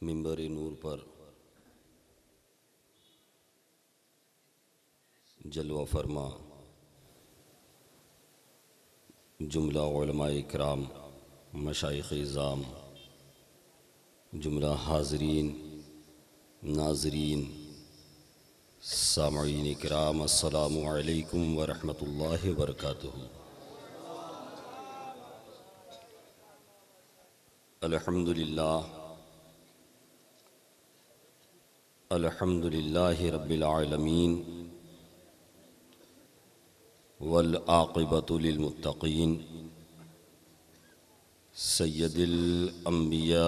मिंबर नूर पर जलवा फरमा जुमला उलमाए इकराम, मशाइख़ इज़ाम, जुमला हाज़रीन, नाज़रीन, सामईन इकराम, अस्सलामु अलैकुम व रहमतुल्लाहि व बरकातुहू। अल्हम्दुलिल्लाहि रब्बिल आलमीन वल आक़िबतु लिल मुत्तक़ीन सय्यदिल अंबियाइ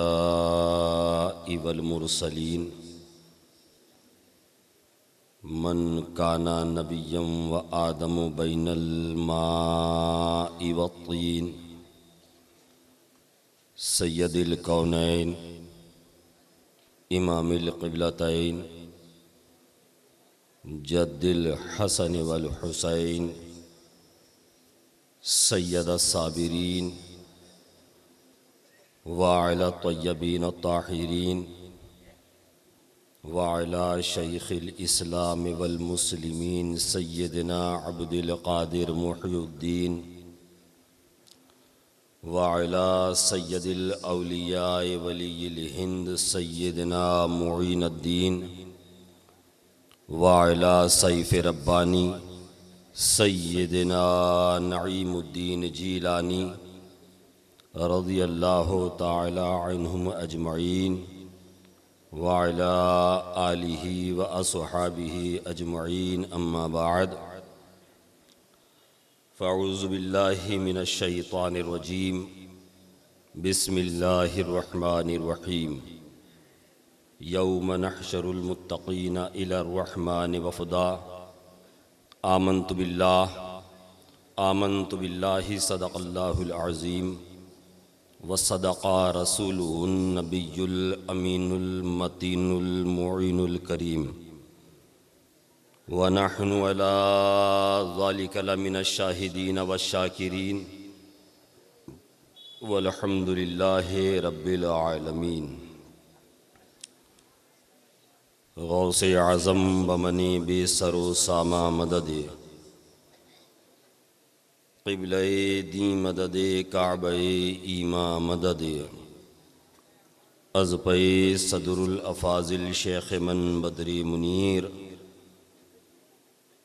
वल मुरसलीन मन काना नबिय्यम व आदमु बैनल माइ वत्तीन सय्यदिल कौनैन इमामिल क़िबलतैन जद्दिल हसन वल हुसैन सय्यद साबिरीन वाला तय्यबीन ताहिरीन वाला शैख़िल इस्लाम वल मुस्लिमीन सय्यदना अब्दुल क़ादिर मुहियुद्दीन वाला सय्यदिल औलिया वलील हिंद सय्यदना मुईनुद्दीन वाला सैफ़ रब्बानी सय्यदना नईमुद्दीन जीलानी रज़ियल्लाहु ताला अन्हुम अजमईन वाला आलिही व अस्हाबिही अजमईन अम्मा बाद फ़अऊज़ु बिल्लाहि मिनश शैतानिर रजीम बिस्मिल्लाहिर रहमानिर रहीम यौम नहशरुल मुत्तक़ीन इलर रहमानि वफ़दा आमन्तु बिल्लाहि सदक़ल्लाहुल अज़ीम व सदक़ा रसूलुहुन नबियुल अमीनुल मतीनुल मुईनुल करीम व नहनु अला ज़ालिका लमिनश शाहिदीन वश्शाकिरीन वल्हम्दुलिल्लाहि रब्बिल आलमीन। गौसे आज़म बमनी बेसरो सामा मददे क़िबले दी मददे काबे ईमा मददे अज़पे सदरुल अफ़ाज़िल शेख़ मन बदरी मुनीर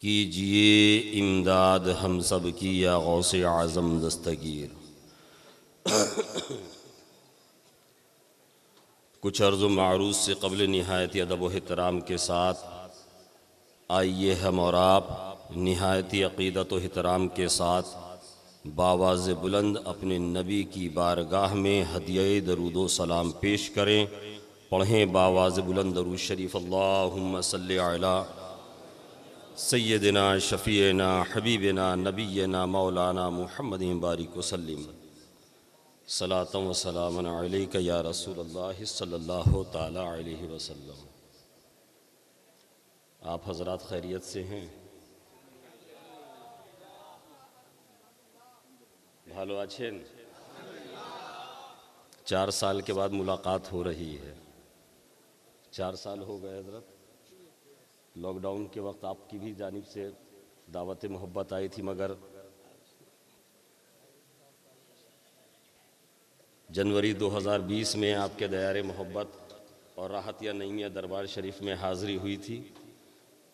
कीजिए इमदाद हम सब की या गौसे आज़म दस्तगीर। कुछ अर्ज़ व मारूज़ से क़ब्ल निहायती अदब व एहतराम के साथ आइए हम और आप निहायती अक़ीदत व एहतराम के साथ बावाज़ बुलंद अपने नबी की बारगाह में हदिये दरूद व सलाम पेश करें। पढ़ें बावाज़ बुलंद दरूद शरीफ अल्लाहुम्मा सल्लि अला सय्यदिना शफ़ीना हबीबिना नबीना मौलाना मुहम्मदिन बारिक वसल्लिम सलातम व सलामन अलैका या रसूलल्लाह सल्लल्लाहु ताला अलैहि वसल्लम। आप हज़रात खैरियत से हैं? भालो आछेन? 4 साल के बाद मुलाकात हो रही है। 4 साल हो गए हज़रत। लॉकडाउन के वक्त आपकी भी जानिब से दावत मोहब्बत आई थी, मगर जनवरी 2020 में आपके दयारे मोहब्बत और राहतिया नईमिया दरबार शरीफ में हाज़री हुई थी।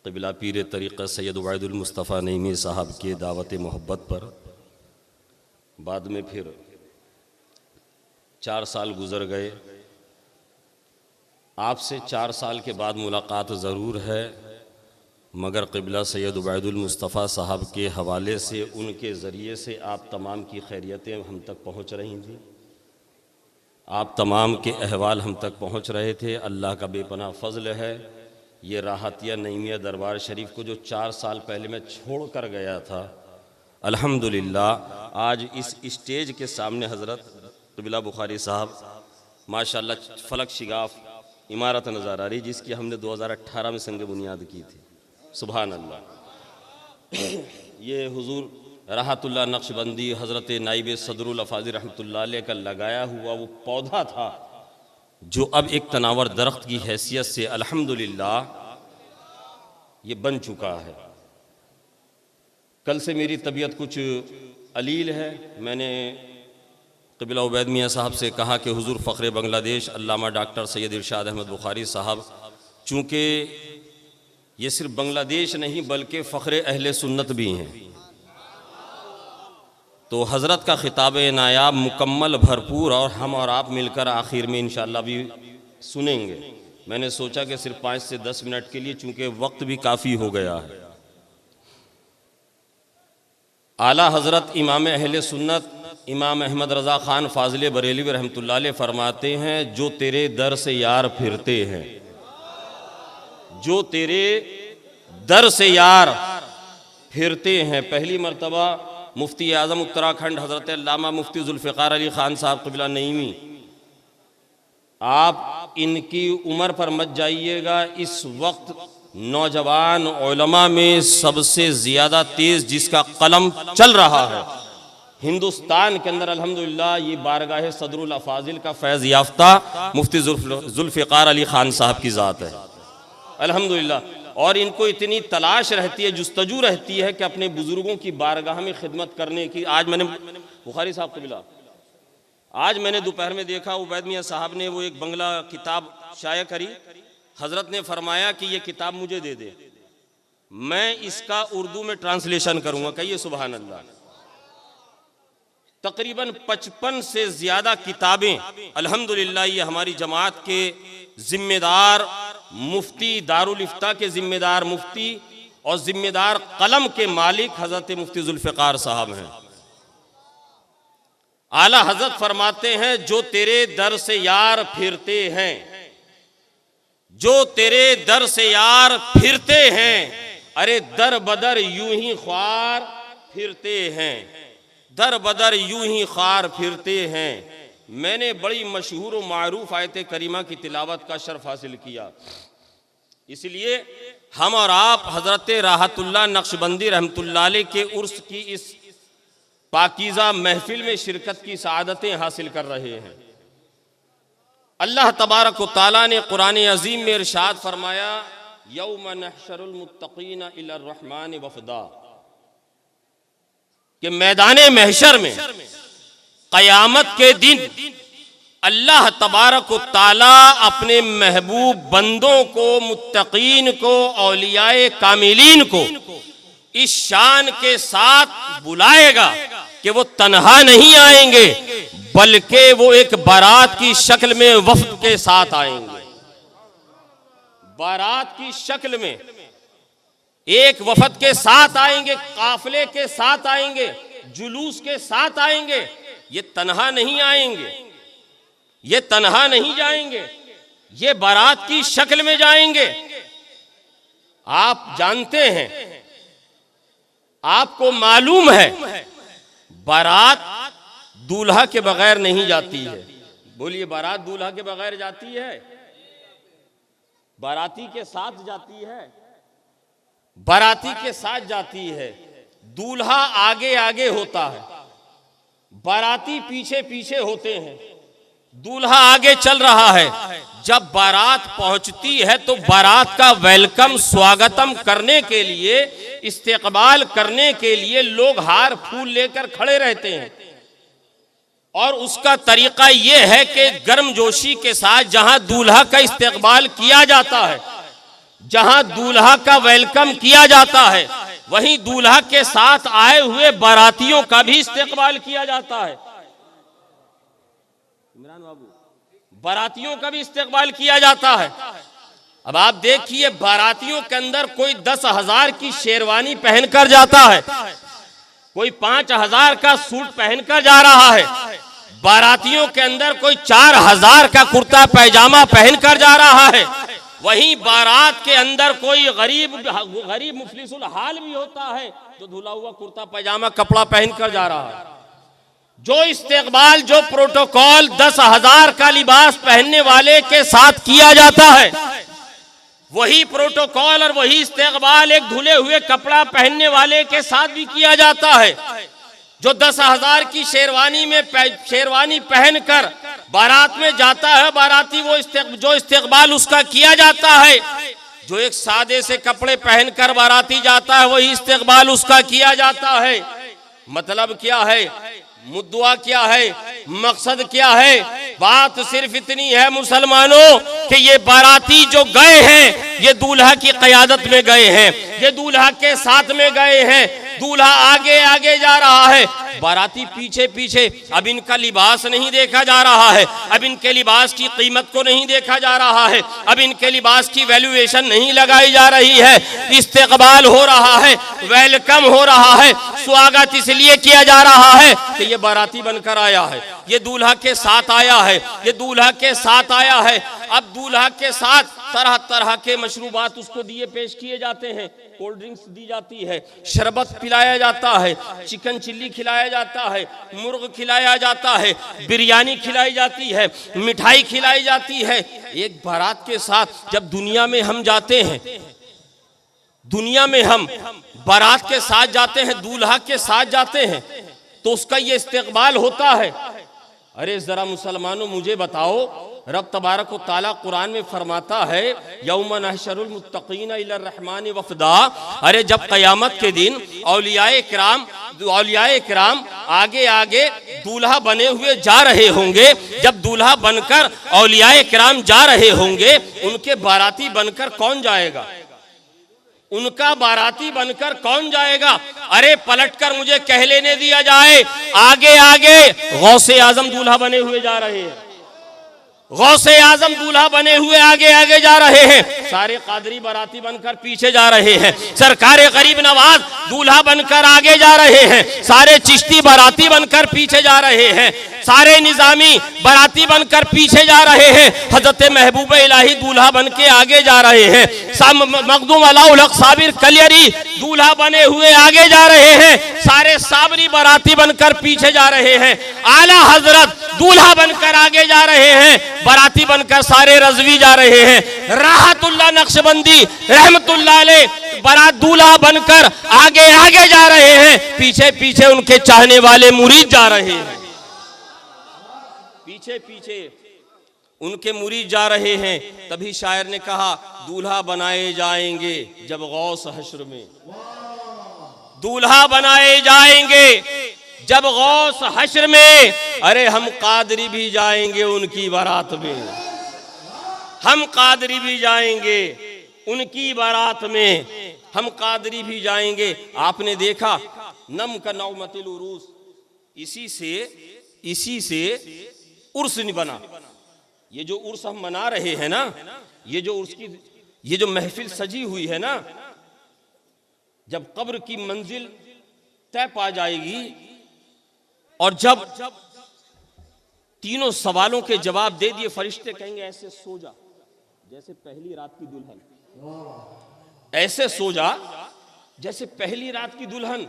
क़िबला पीर तरीक़त सैयद उबैदुल मुस्तफ़ा नईमी साहब के दावत मोहब्बत पर। बाद में फिर 4 साल गुज़र गए। आपसे 4 साल के बाद मुलाकात ज़रूर है, मगर क़िबला सैयद उबैदुल मुस्तफ़ा साहब के हवाले से, उनके ज़रिए से आप तमाम की खैरियतें हम तक पहुँच रही थी। आप तमाम के अहवाल हम तक पहुँच रहे थे। अल्लाह का बेपनाह फ़ज़ल है, ये राहतिया नईमिया दरबार शरीफ को जो 4 साल पहले मैं छोड़ कर गया था, अल्हम्दुलिल्लाह आज इस स्टेज के सामने हज़रत क़िबला बुखारी साहब माशाअल्लाह फ़लक शिगाफ इमारत नज़र आ रही, जिसकी हमने 2018 में संग बुनियाद की थी। सुभान अल्लाह। ये हुज़ूर राहतुल्लाह नक्शबंदी हज़रत नाइब सदरुल अफ़ाज़िल रहमतुल्लाह अलैह का लगाया हुआ वो पौधा था जो अब एक तनावर दरख्त की हैसियत से अल्हम्दुलिल्लाह ये बन चुका है। कल से मेरी तबीयत कुछ अलील है। मैंने क़िबला उबैद मियाँ साहब से कहा कि हुज़ूर फ़ख्र बांग्लादेश अल्लामा डॉक्टर सैयद इरशाद अहमद बुखारी साहब, चूँकि ये सिर्फ बांग्लादेश नहीं बल्कि फ़ख्र अहले सुन्नत भी हैं, तो हज़रत का ख़िताब नायाब मुकम्मल भरपूर और हम और आप मिलकर आखिर में इंशाअल्लाह भी सुनेंगे। मैंने सोचा कि सिर्फ 5 से 10 मिनट के लिए, चूँकि वक्त भी काफ़ी हो गया है। आला हज़रत इमाम अहले सुन्नत इमाम अहमद रज़ा ख़ान फ़ाज़िल बरेलवी रहमतुल्लाह अलैह फरमाते हैं, जो तेरे दर से यार फिरते हैं, जो तेरे दर से यार फिरते हैं। पहली मरतबा मुफ्ती आज़म उत्तराखंड हज़रत अल्लामा मुफ्ती ज़ुल्फ़िकार अली ख़ान साहब क़िबला नईमी, आप इनकी उम्र पर मत जाइएगा। इस वक्त नौजवान उलमा में सबसे ज़्यादा तेज़ जिसका कलम चल रहा है हिंदुस्तान के अंदर, अल्हम्दुलिल्लाह, ये बारगाह सदरुल अफाजिल का फैज़ याफ्ता मुफ्ती ज़ुल्फ़िकार अली ख़ान साहब की ज़ात है, अल्हम्दुलिल्लाह। और इनको इतनी तलाश रहती है, जुस्तजू रहती है कि अपने बुज़ुर्गों की बारगाह में खिदमत करने की। आज मैंने बुखारी साहब क़िबला, आज मैंने दोपहर में देखा उबैद मियाँ साहब ने वो एक बंगला किताब शाया करी। हज़रत ने फरमाया कि ये किताब मुझे दे दे, मैं इसका उर्दू में ट्रांसलेशन करूँगा। कहिए सुबहान अल्लाह। तकरीबन 55 से ज़्यादा किताबें अल्हम्दुलिल्लाह ये हमारी जमात के ज़िम्मेदार मुफ्ती, दारुल इफ्ता के ज़िम्मेदार मुफ्ती और ज़िम्मेदार कलम के मालिक हज़रत मुफ्ती ज़ुल्फ़िकार साहब हैं। आला हज़रत फरमाते हैं, जो तेरे दर से यार फिरते हैं, जो तेरे दर से यार फिरते हैं, अरे दर बदर यूं ही ख्वार फिरते हैं, दर बदर यूं ही ख्वार फिरते हैं। मैंने बड़ी मशहूर व मारूफ आयत करीमा की तिलावत का शर्फ हासिल किया, इसलिए हम और आप हज़रत राहतुल्लाह नक्शबंदी रहमतुल्लाह अलैह के उर्स की इस पाकीज़ा महफिल में शिरकत की सआदतें हासिल कर रहे हैं। अल्लाह तबारक व तआला ने कुरान अज़ीम में इरशाद फरमाया, यौम नहशरुल मुत्तक़ीना इलर रहमान वफ़दा, कि मैदाने महशर में क़यामत के दिन अल्लाह तबारक व तआला अपने महबूब बंदों को, मुत्तकीन को, औलियाए कामिलीन को इस शान के साथ बुलाएगा कि वो तन्हा नहीं आएंगे, बल्कि वो एक बारात की शक्ल में वफ़द के साथ आएंगे। बारात की शक्ल में एक वफ़द के साथ आएंगे, काफिले के साथ आएंगे, जुलूस के साथ आएंगे। ये तन्हा नहीं आएंगे, ये तन्हा नहीं जाएंगे, ये बारात की शक्ल में जाएंगे। आप जानते हैं, आपको मालूम है, बारात दूल्हा के बगैर नहीं जाती है। बोलिए, बारात दूल्हा के बगैर जाती है? बाराती के साथ जाती है, बाराती के साथ जाती है। दूल्हा आगे आगे होता है, बाराती पीछे पीछे होते हैं। दूल्हा आगे चल रहा है, जब बारात पहुंचती है तो बारात का वेलकम, स्वागतम करने के लिए, इस्तेकबाल करने के लिए लोग हार फूल लेकर खड़े रहते हैं। और उसका तरीका यह है कि गर्मजोशी के साथ जहां दूल्हा का इस्तेकबाल किया जाता है, जहां दूल्हा का वेलकम किया जाता है, वहीं दूल्हा के साथ आए हुए बारातियों का भी इस्तेकबाल किया जाता है। इमरान बाबू, बारातियों का भी इस्तेकबाल किया जाता है। अब आप देखिए, बारातियों के अंदर कोई 10,000 की शेरवानी पहनकर जाता है, कोई 5,000 का सूट पहनकर जा रहा है। बारातियों के अंदर कोई 4,000 का कुर्ता पैजामा पहनकर जा रहा है। वहीं बारात के अंदर कोई गरीब मुफलिसुल हाल भी होता है, जो धुला हुआ कुर्ता पैजामा कपड़ा पहनकर जा रहा है। जो इस्तेकबाल, जो प्रोटोकॉल 10,000 का लिबास पहनने वाले के साथ किया जाता है, वही प्रोटोकॉल और वही इस्तेकबाल एक धुले हुए कपड़ा पहनने वाले के साथ भी किया जाता है। जो 10,000 की शेरवानी पहनकर बारात में जाता है, बाराती वो जो इस्तेकबाल उसका किया जाता है, जो एक सादे से कपड़े पहनकर बाराती जाता है वही इस्तेकबाल उसका किया जाता है। मतलब क्या है, मुद्दा क्या है, मकसद क्या है? बात सिर्फ इतनी है मुसलमानों कि ये बाराती जो गए हैं ये दूल्हा की क़यादत में गए हैं, ये दूल्हा के साथ में गए हैं, दूल्हा आगे आगे जा रहा है, बाराती पीछे पीछे। अब इनका लिबास नहीं देखा जा रहा है, अब इनके लिबास की कीमत को नहीं देखा जा रहा है, अब इनके लिबास की वैल्यूएशन नहीं लगाई जा रही है। इस्तेकबाल हो रहा है, वेलकम हो रहा है, स्वागत इसलिए किया जा रहा है कि ये बाराती बनकर आया है, ये दूल्हा के साथ आया है, ये दूल्हा के साथ आया है। अब दूल्हा के साथ तरह तरह के मशरूबात उसको दिए पेश किए जाते हैं, कोल्ड ड्रिंक्स दी जाती है, शरबत पिलाया जाता है, चिकन चिल्ली खिलाया जाता है, मुर्ग खिलाया जाता है, बिरयानी खिलाई जाती है, मिठाई खिलाई जाती है। एक बारात के साथ जब दुनिया में हम जाते हैं, दुनिया में हम बारात के साथ जाते हैं, दूल्हा के साथ जाते हैं, तो उसका ये इस्तेकबाल होता है। अरे जरा मुसलमानों मुझे बताओ, रब तबारक व तआला कुरान में फरमाता है यौम नहशरुल मुत्तकीन इला रहमान वफदा। अरे जब क़यामत के दिन औलियाए किराम आगे आगे दूल्हा बने हुए जा रहे होंगे, जब दूल्हा बनकर औलियाए किराम जा रहे होंगे, उनके बाराती बनकर कौन जाएगा? उनका बाराती बनकर कौन जाएगा? अरे पलटकर मुझे कह लेने दिया जाए, आगे आगे गौसे आजम दूल्हा बने हुए जा रहे हैं, गौसे आजम दूल्हा बने हुए आगे आगे जा रहे हैं, सारे कादरी बाराती बनकर पीछे जा रहे हैं, सरकारे गरीब नवाज दूल्हा बनकर आगे जा रहे हैं, सारे चिश्ती बाराती बनकर पीछे जा रहे हैं, सारे निजामी बाराती बनकर पीछे जा रहे हैं, हजरत महबूब इलाही दूल्हा बन के आगे जा रहे हैं, मखदूम अलाउल हक साबिर कलियरी दूल्हा बने हुए आगे जा रहे हैं, सारे साबरी बाराती बनकर पीछे जा रहे हैं, आला हजरत दूल्हा बनकर आगे जा रहे हैं, बाराती बनकर सारे रजवी जा रहे हैं, राहतुल्लाह नक्शबंदी रहमतुल्लाह अलैह बारात दूल्हा बनकर आगे आगे जा रहे हैं, पीछे पीछे उनके चाहने वाले मुरीद जा रहे हैं, पीछे पीछे उनके मुरीद जा रहे हैं। तभी शायर ने कहा दूल्हा बनाए जाएंगे जब गौस हश्र में, दूल्हा बनाए जाएंगे जब गौस हश्र में। अरे हम कादरी भी जाएंगे उनकी बारात में, हम कादरी भी जाएंगे उनकी बारात में, हम कादरी भी जाएंगे। आपने देखा नम का नौमतिल उरूस, इसी से उर्स नहीं बना। ये जो उर्स हम मना रहे हैं ना, ये जो उर्स की ये जो महफिल सजी हुई है ना, जब कब्र की मंजिल तय पा जाएगी और जब तीनों सवालों के जवाब दे दिए, फरिश्ते कहेंगे ऐसे सो जा जैसे पहली रात की दुल्हन, ऐसे सो जा जैसे पहली रात की दुल्हन।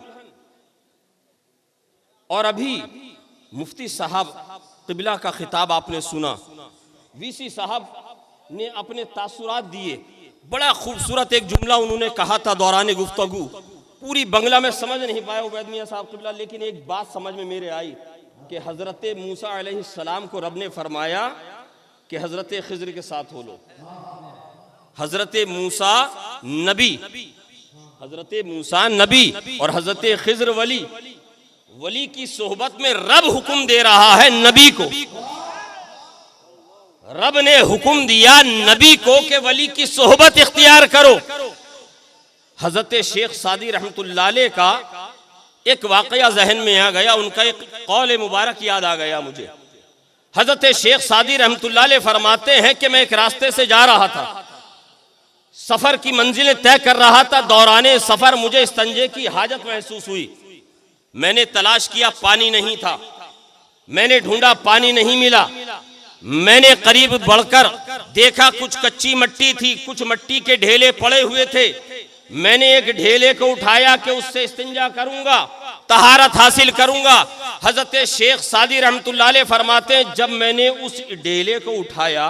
और अभी मुफ्ती साहब क़िबला का खिताब आपने सुना, वीसी साहब ने अपने तासुरात दिए, बड़ा खूबसूरत एक जुमला उन्होंने कहा था दौरान गुफ्तगू। पूरी बंगला में समझ नहीं पाया उबैद मियां साहब क़िबला, लेकिन एक बात समझ में मेरे आई कि हज़रत मूसा अलैहिस्सलाम को रब ने फरमाया कि हज़रत खिज़र के साथ हो लो। हज़रत मूसा नबी, हज़रत मूसा नबी और हज़रत खिज़र वली, वली की सोहबत में रब हुक्म दे रहा है नबी को। रब ने हुक्म दिया नबी को कि वली की सोहबत इख्तियार करो। हजरत शेख सादी रहमतुल्लाह अलैह का एक वाकया जहन में आ गया, उनका एक कौल मुबारक याद आ गया मुझे। हजरत शेख सादी रहमतुल्लाह अलैह फरमाते हैं कि मैं एक रास्ते से जा रहा था, सफर की मंजिलें तय कर रहा था, दौराने सफर मुझे इस्तंजे की हाजत महसूस हुई। मैंने तलाश किया, पानी नहीं था, मैंने ढूंढा, पानी नहीं मिला। मैंने करीब बढ़कर देखा, कुछ कच्ची मिट्टी थी, कुछ मिट्टी के ढेले पड़े हुए थे। मैंने एक ढेले को उठाया कि उससे इस्तिंजा करूंगा, तहारत हासिल करूंगा। हजरत शेख सादी रहमतुल्लाह अलैह फरमाते हैं जब मैंने उस ढेले को उठाया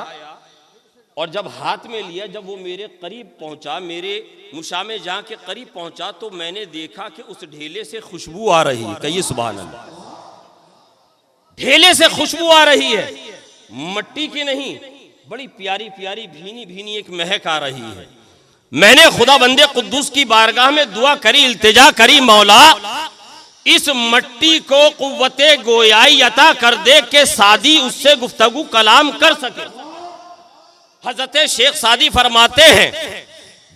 और जब हाथ में लिया, जब वो मेरे करीब पहुंचा, मेरे मुशामे जहाँ के करीब पहुंचा, तो मैंने देखा कि उस ढेले से खुशबू आ रही है। कहिए सुभान अल्लाह। ढेले से खुशबू आ रही है, मट्टी की नहीं, बड़ी प्यारी प्यारी भीनी भीनी एक महक आ रही है। मैंने खुदा बंदे कुद्दूस की बारगाह में दुआ करी, इल्तिजा करी, मौला इस मट्टी को कुव्वते गोयाई अता कर दे के सादी उससे गुफ्तगू कलाम कर सके। हजरत शेख सादी फरमाते हैं,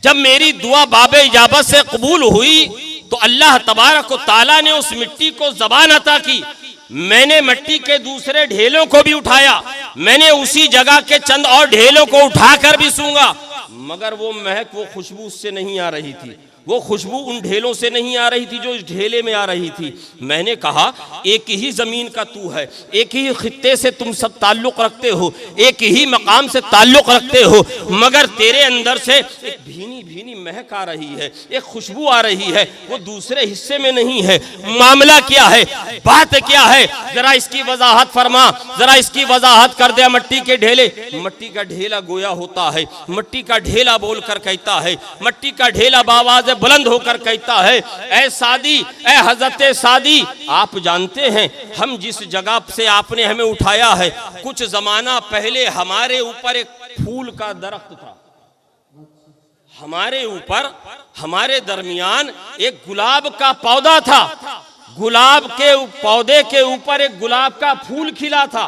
जब मेरी दुआ बाबे इजाबत से कबूल हुई तो अल्लाह तबारक व तआला ने उस मिट्टी को ज़बान अता की। मैंने मिट्टी के दूसरे ढेलों को भी उठाया, मैंने उसी जगह के चंद और ढेलों को उठाकर भी सूंघा, मगर वो महक, वो खुशबू उससे नहीं आ रही थी। वो खुशबू उन ढेलों से नहीं आ रही थी जो इस ढेले में आ रही थी। मैंने कहा, एक ही जमीन का तू है, एक ही खित्ते से तुम सब ताल्लुक रखते हो, एक ही मकाम से ताल्लुक रखते हो, मगर तेरे अंदर से एक भीनी भीनी महक आ रही है, एक खुशबू आ रही है, वो दूसरे हिस्से में नहीं है। मामला क्या है, बात क्या है, जरा इसकी वजाहत फरमा, जरा इसकी वजाहत कर दे। मट्टी के ढेले, मट्टी का ढेला गोया होता है, मट्टी का ढेला बोलकर कहता है, मट्टी का ढेला बावाज़ बुलंद होकर कहता है, ऐ सादी, ऐ हजरत सादी, आप जानते हैं हम जिस जगह से आपने हमें उठाया है, कुछ जमाना पहले हमारे ऊपर एक फूल का दरख्त था, हमारे ऊपर, हमारे दरमियान एक गुलाब का पौधा था, गुलाब के पौधे के ऊपर एक गुलाब का फूल खिला था।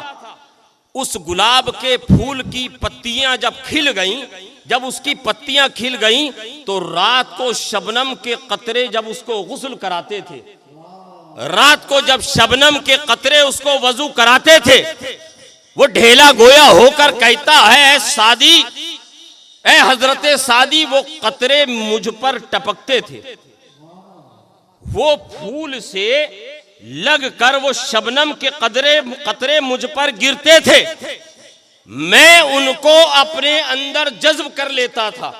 उस गुलाब के फूल की पत्तियां जब खिल गईं, जब उसकी पत्तियां खिल गईं, तो रात को शबनम के कतरे जब उसको गुस्ल कराते थे, रात को जब शबनम के कतरे उसको वजू कराते थे, वो ढेला गोया होकर कहता है, ऐ सादी, ऐ हजरत सादी, वो कतरे मुझ पर टपकते थे, वो फूल से लग कर वो शबनम के कतरे मुझ पर गिरते थे, मैं उनको अपने अंदर जज्ब कर लेता था।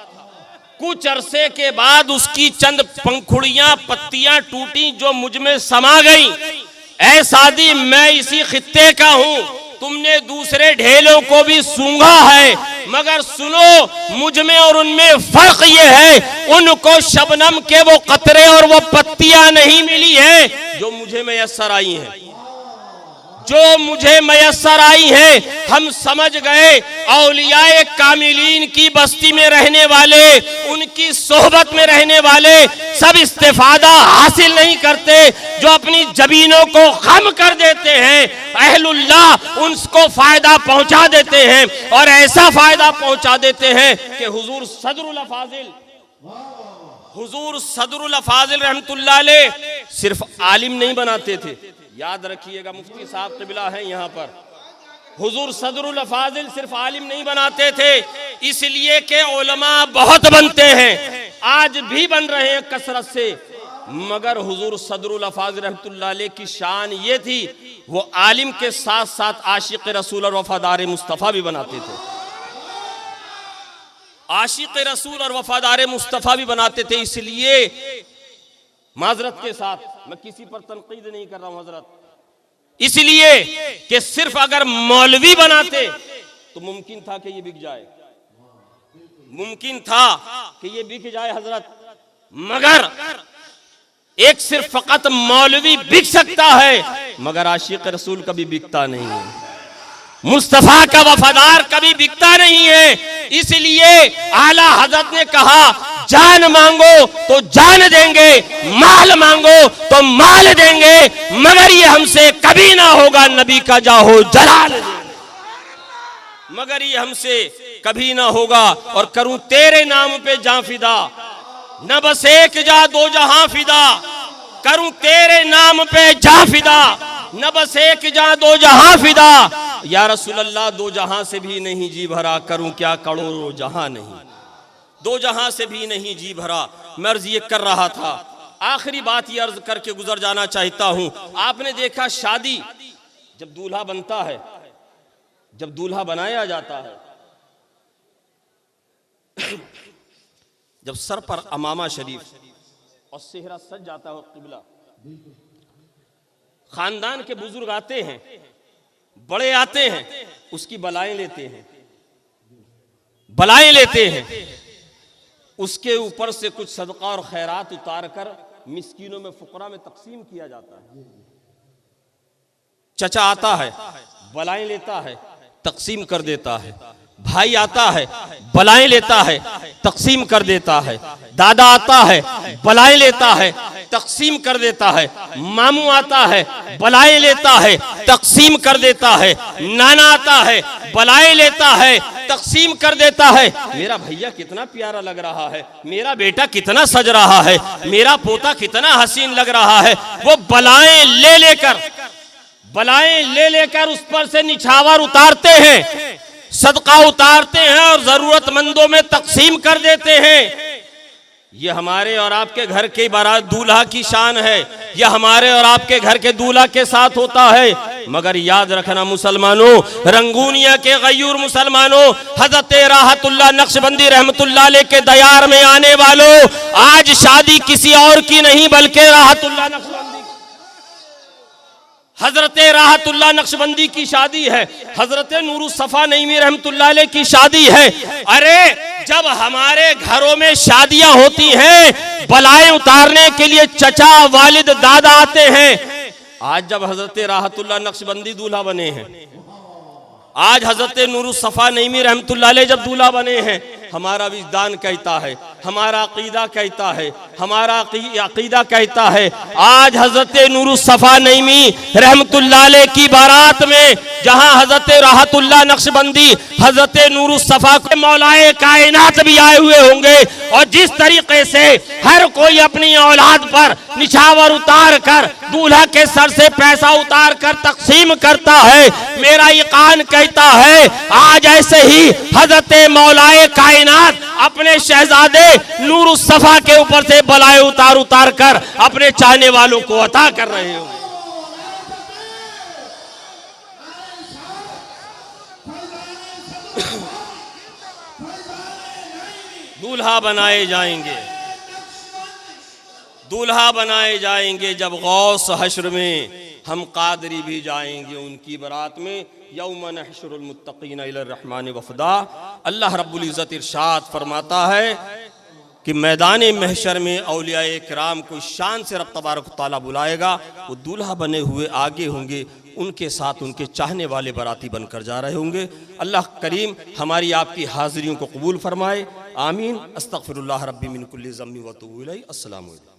कुछ अरसे के बाद उसकी चंद पंखुड़ियां, पत्तियां टूटी जो मुझ में समा गईं। ऐ सादी, मैं इसी खित्ते का हूं, तुमने दूसरे ढेलों को भी सूंघा है, मगर सुनो, मुझ में और उनमें फर्क ये है, उनको शबनम के वो कतरे और वो पत्तियां नहीं मिली हैं जो मुझे मैसर आई हैं, जो मुझे मैसर आई हैं। हम समझ गए, औलियाए कामिलीन की बस्ती में रहने वाले, उनकी सोहबत में रहने वाले सब इस्तेफादा हासिल नहीं करते, जो अपनी जबीनों को खम कर देते हैं, अहलुल्लाह उनको फायदा पहुंचा देते हैं, और ऐसा फायदा पहुंचा देते हैं कि हुजूर सदरुल अफाजिल रहमतुल्लाह अलैह सिर्फ आलिम नहीं बनाते थे, याद रखिएगा, मुफ्ती साहब क़िबला हैं यहाँ पर, हुजूर सदरुल अफाजिल सिर्फ आलिम नहीं बनाते थे, इसलिए कि उलमा बहुत बनते हैं, आज भी बन रहे हैं कसरत से, मगर हुजूर सदरुल अफाजिल रहमतुल्लाह अलैह की शान ये थी, वो आलिम के साथ साथ आशिक रसूल और वफादार मुस्तफ़ा भी बनाते थे, आशिक रसूल और वफादार मुस्तफ़ा भी बनाते थे। इसलिए माजरत के साथ, मैं किसी पर तनकीद नहीं कर रहा हूं हजरत, इसलिए कि सिर्फ अगर मौलवी बनाते तो मुमकिन था कि ये बिक जाए, मुमकिन था कि ये बिक जाए हजरत, मगर एक सिर्फ फकत मौलवी बिक सकता है, मगर आशिक रसूल कभी बिकता नहीं है, मुस्तफा का वफादार कभी बिकता नहीं है। इसलिए आला हजरत ने कहा, जान मांगो तो जान देंगे, माल मांगो तो माल देंगे, मगर ये हमसे कभी ना होगा नबी का जाहो जलाल, मगर ये हमसे कभी ना होगा, और करूं तेरे नाम पे जान फिदा, न बस एक जा दो जहां फिदा, करूं तेरे नाम पे जान फिदा, न बस एक जा दो जहां फिदा, या रसूल अल्लाह दो जहां से भी नहीं जी भरा, करूं क्या करोड़ों जहां नहीं, दो जहां से भी नहीं जी भरा। मैं अर्ज ये कर रहा था, आखिरी बात ये अर्ज करके गुजर जाना चाहता हूं। आपने देखा, शादी जब दूल्हा बनता है, जब दूल्हा बनाया जाता है, जब सर पर अमामा शरीफ और सेहरा सज जाता है क़िबला, खानदान के बुजुर्ग आते हैं, बड़े आते हैं, उसकी बलाएं लेते हैं, बलाएं लेते हैं, उसके ऊपर से कुछ सदका और खैरात उतार कर मिस्कीनों में, फुकरा में तकसीम किया जाता है। चचा आता है, बलाएं लेता है, तकसीम कर देता है। भाई आता है, बलाएं लेता है, तकसीम कर देता है। दादा आता है, बलाएं लेता है, तकसीम कर देता है। मामू आता है, बलाएं लेता है, तकसीम कर देता है। नाना आता है, बलाएं लेता है, तकसीम कर देता है। मेरा भैया कितना प्यारा लग रहा है, मेरा बेटा कितना सज रहा है, मेरा पोता कितना हसीन लग रहा है। वो बलाएं ले लेकर उस पर से निछावर उतारते हैं, सदका उतारते हैं और जरूरतमंदों में तकसीम कर देते हैं। ये हमारे और आपके घर के बारात दूल्हा की शान है, यह हमारे और आपके घर के दूल्हा के साथ होता है। मगर याद रखना मुसलमानों, रंगूनिया के गयूर मुसलमानों, हजरत राहतुल्लाह नक्शबंदी रहमतुल्लाह अलैह के दयार में आने वालों, आज शादी किसी और की नहीं बल्कि राहतुल्लाह नक्शबंदी, हजरत राहतुल्लाह नक्शबंदी की शादी है, हजरत नूरुस सफा नईमी रहमतुल्लाह अलैह की शादी है। अरे जब हमारे घरों में शादियां होती हैं, बलाएं उतारने के लिए चचा, वालिद, दादा आते हैं। आज जब हजरत राहतुल्लाह नक्शबंदी दूल्हा बने हैं, आज हजरत नूरुस सफा नईमी रहमतुल्लाह अलैह जब दूल्हा बने हैं, हमारा विजदान कहता है, हमारा अकीदा कहता है, हमारा अकीदा कहता है, आज हजरत नूरुस सफा नईमी रहमतुल्लाह अलैह की बारात में जहां हजरत राहतुल्लाह नक्शबंदी, हजरत नूरुस सफा के मौलाए कायनात भी आए हुए होंगे। और जिस तरीके से हर कोई अपनी औलाद पर निछावर उतार कर, दूल्हा के सर से पैसा उतार कर तकसीम करता है, मेरा यकीन कहता है आज ऐसे ही हजरत मौलाए कायनात अपने शहजादे नूरुस सफा के ऊपर से बलाए उतार कर अपने चाहने वालों को अता कर रहे हो। दूल्हा बनाए जाएंगे, दूल्हा बनाए जाएंगे जब गौस हश्र में हम कादरी भी जाएंगे उनकी बारात में। यौम नहशुरुल मुत्तकीन इलर रहमान वफदा। अल्लाह रब्बुल इज़्ज़त इरशाद फरमाता है कि मैदान महशर में औलियाए किराम को शान से रब तबारक व तआला बुलाएगा। वो दूल्हा बने हुए आगे होंगे, उनके साथ उनके चाहने वाले बाराती बनकर जा रहे होंगे। अल्लाह करीम हमारी आपकी हाज़िरियों को कबूल फरमाए। आमीन। अस्तगफिरुल्लाह रब्बी मिन कुल्लि ज़म्बि व अतूबु इलैहि। अस्सलामु अलैकुम।